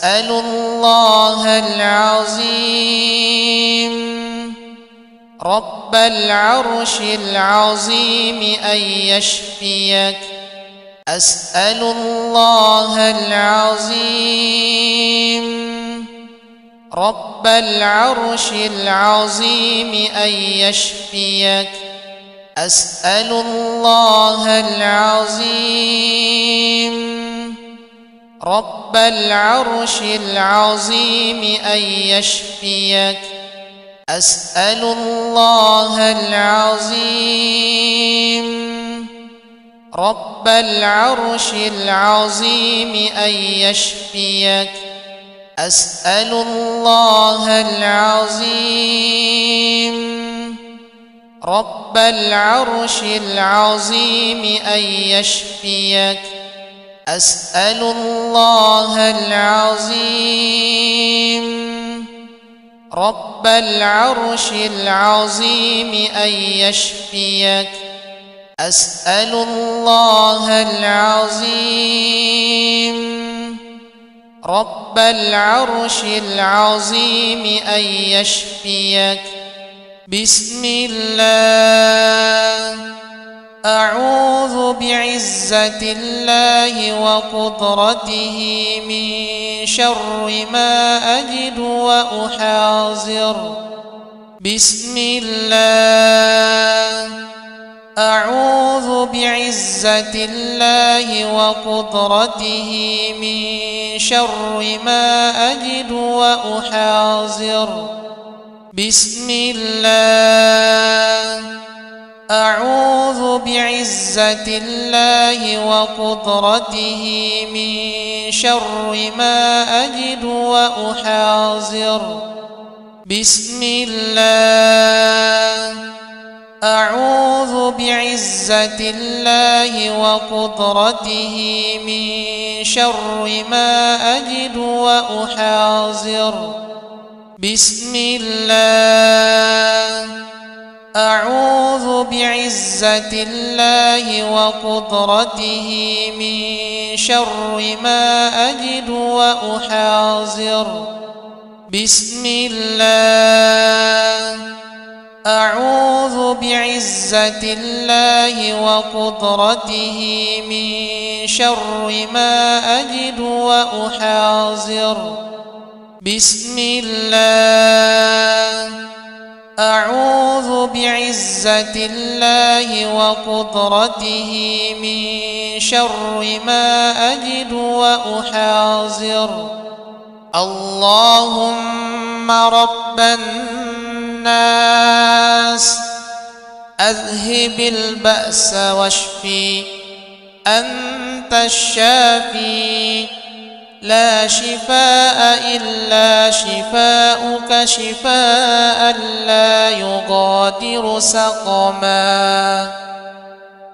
أسأل الله العظيم رب العرش العظيم أن يشفيك. أسأل الله العظيم رب العرش العظيم أن يشفيك. أسأل الله العظيم رب العرش العظيم أن يشفيك. أسأل الله العظيم رب العرش العظيم أن يشفيك. أسأل الله العظيم رب العرش العظيم أن يشفيك. أسأل الله العظيم رب العرش العظيم أن يشفيك. أسأل الله العظيم رب العرش العظيم أن يشفيك. بسم الله. أعوذ بعزة الله وقدرته من شر ما أجد وأحاذر. بسم الله. أعوذ بعزة الله وقدرته من شر ما أجد وأحاذر. بسم الله. أعوذ بعزة الله وقدرته من شر ما أجد وأحاذر. بسم الله. أعوذ بعزة الله وقدرته من شر ما أجد وأحاذر. بسم الله. أعوذ بعزة الله وقدرته من شر ما أجد وأحاذر. بسم الله. أعوذ بعزة الله وقدرته من شر ما أجد وأحاذر. بسم الله. أعوذ بعزة الله وقدرته من شر ما أجد وأحاذر. اللهم رب الناس أذهب البأس واشفي. أنت الشافي لا شفاء إلا شفاؤك شفاء لا يغادر سقما.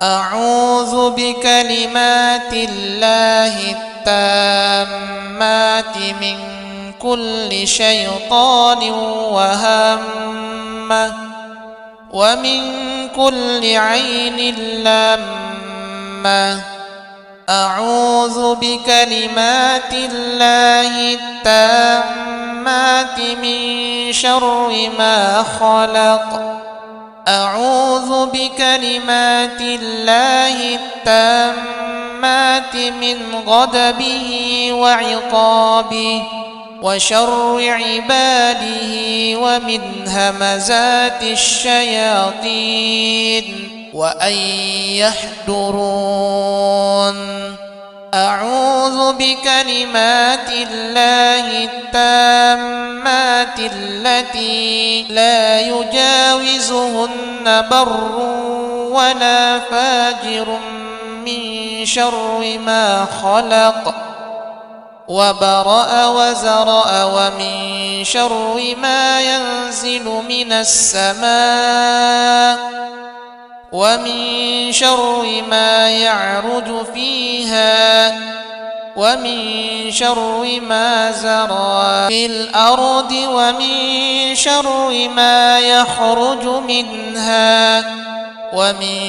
أعوذ بكلمات الله التامات من كل شيطان وهمة ومن كل عين لامة. أعوذ بكلمات الله التامات من شر ما خلق. أعوذ بكلمات الله التامات من غضبه وعقابه وشر عباده ومن همزات الشياطين وأن يحضرون. أعوذ بكلمات الله التامات التي لا يجاوزهن بر ولا فاجر من شر ما خلق وبرأ وزرأ ومن شر ما ينزل من السماء ومن شر ما يعرج فيها ومن شر ما زرع في الأرض ومن شر ما يخرج منها ومن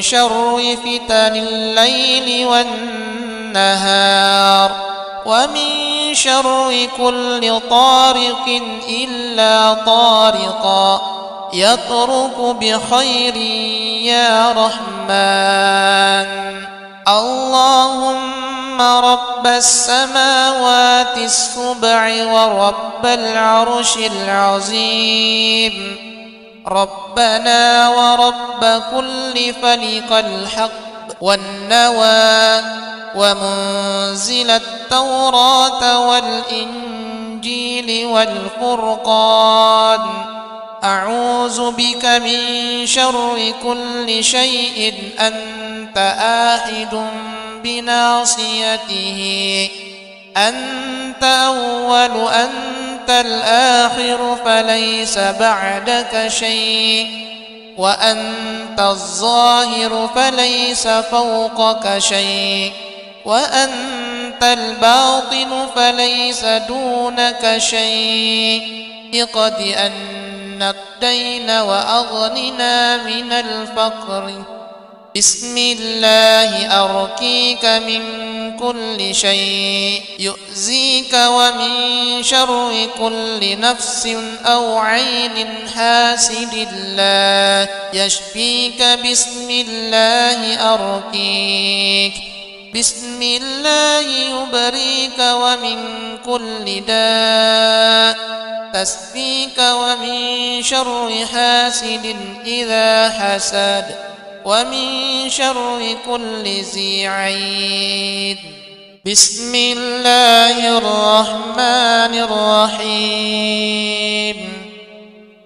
شر فتن الليل والنهار ومن شر كل طارق إلا طارقا يطرق بخير يا رحمن. اللهم رب السماوات السبع ورب العرش العظيم، ربنا ورب كل فلق الحق والنوى، ومنزل التوراة والإنجيل والفرقان، أعوذ بك من شر كل شيء أنت آخذ بناصيته، أنت أول أنت الآخر فليس بعدك شيء، وأنت الظاهر فليس فوقك شيء، وأنت الباطن فليس دونك شيء. اقض عنا الدين وأغننا من الفقر. بسم الله أرقيك من كل شيء يؤذيك، ومن شر كل نفس أو عين حاسد لا يشفيك. بسم الله أرقيك، بسم الله يبريك، ومن كل داء تسفيك، ومن شر حاسد إذا حسد، ومن شر كل ذي عين. بسم الله الرحمن الرحيم.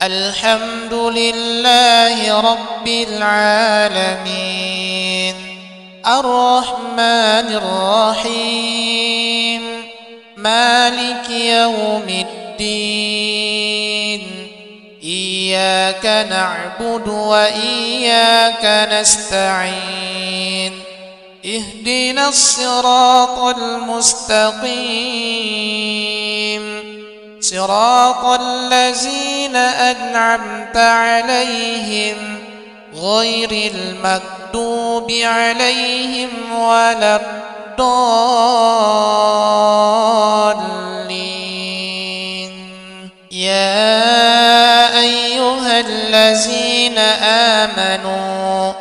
الحمد لله رب العالمين، الرحمن الرحيم، مالك يوم الدين، إياك نعبد وإياك نستعين، اهدنا الصراط المستقيم، صراط الذين أنعمت عليهم غير المغضوب عليهم ولا الضالين. يا أيها الذين آمنوا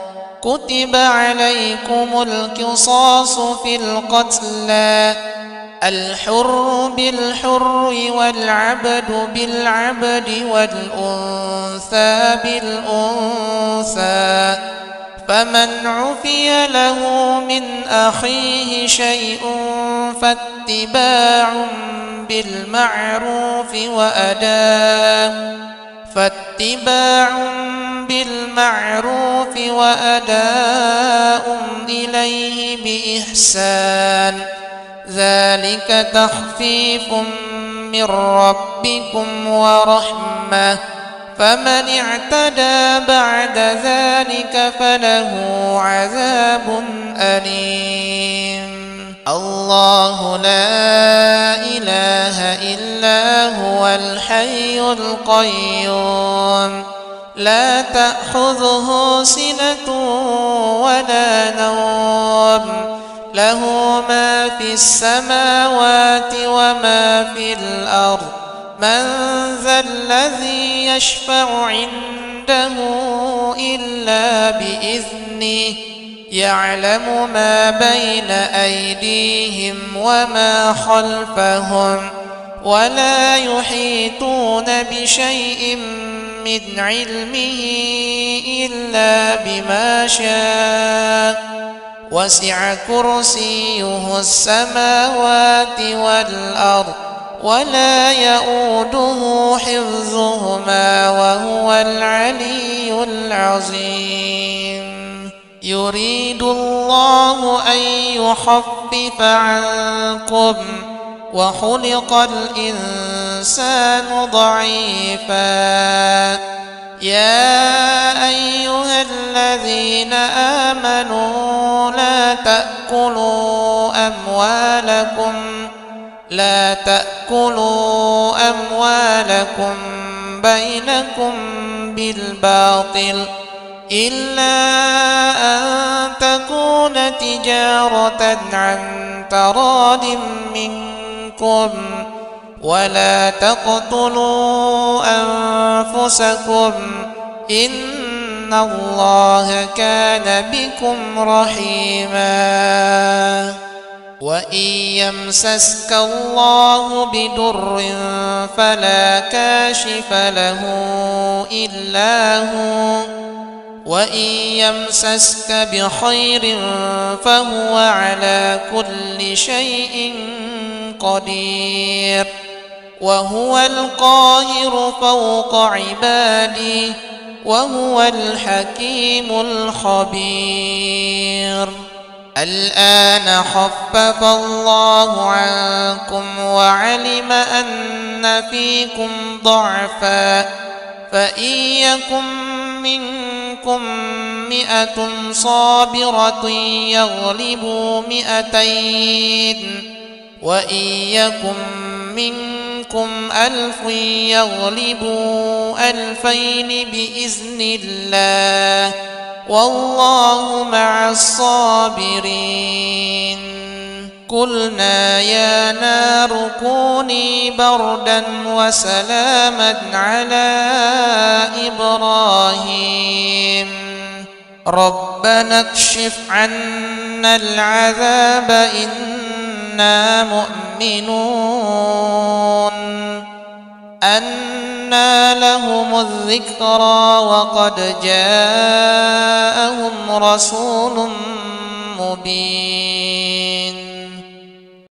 كتب عليكم القصاص في القتلى، الحر بالحر والعبد بالعبد والأنثى بالأنثى، فمن عفي له من أخيه شيء فاتباع بالمعروف وأداء إليه بإحسان، ذلك تخفيف من ربكم ورحمة، فمن اعتدى بعد ذلك فله عذاب أليم. الله لا إله إلا هو الحي القيوم، لا تأخذه سنة ولا نوم، له ما في السماوات وما في الأرض، من ذا الذي يشفع عنده إلا بإذنه، يعلم ما بين أيديهم وما خلفهم، ولا يحيطون بشيء من علمه إلا بما شاء، وسع كرسيه السماوات والأرض، ولا يؤوده حفظهما وهو العلي العظيم. يريد الله أن يخفف عنكم وخلق الإنسان ضعيفا. يا أيها الذين آمنوا لا تأكلوا أموالكم بينكم بالباطل إلا أن تكون تجارة عن تراض منكم ولا تقتلوا أنفسكم إن الله كان بكم رحيما وإن يمسسك الله بضر فلا كاشف له إلا هو وإن يمسسك بخير فهو على كل شيء قدير وهو القاهر فوق عباده وهو الحكيم الخبير الآن خفف الله عنكم وعلم أن فيكم ضعفا فإن يكن منكم 100 صابرة يغلبوا 200 وإن يكن منكم 1000 يغلبوا 2000 بإذن الله والله مع الصابرين قلنا يا نار كوني بردا وسلاما على إبراهيم ربنا اكشف عنا العذاب إنا مؤمنون أنى لهم الذكرى وقد جاءهم رسول مبين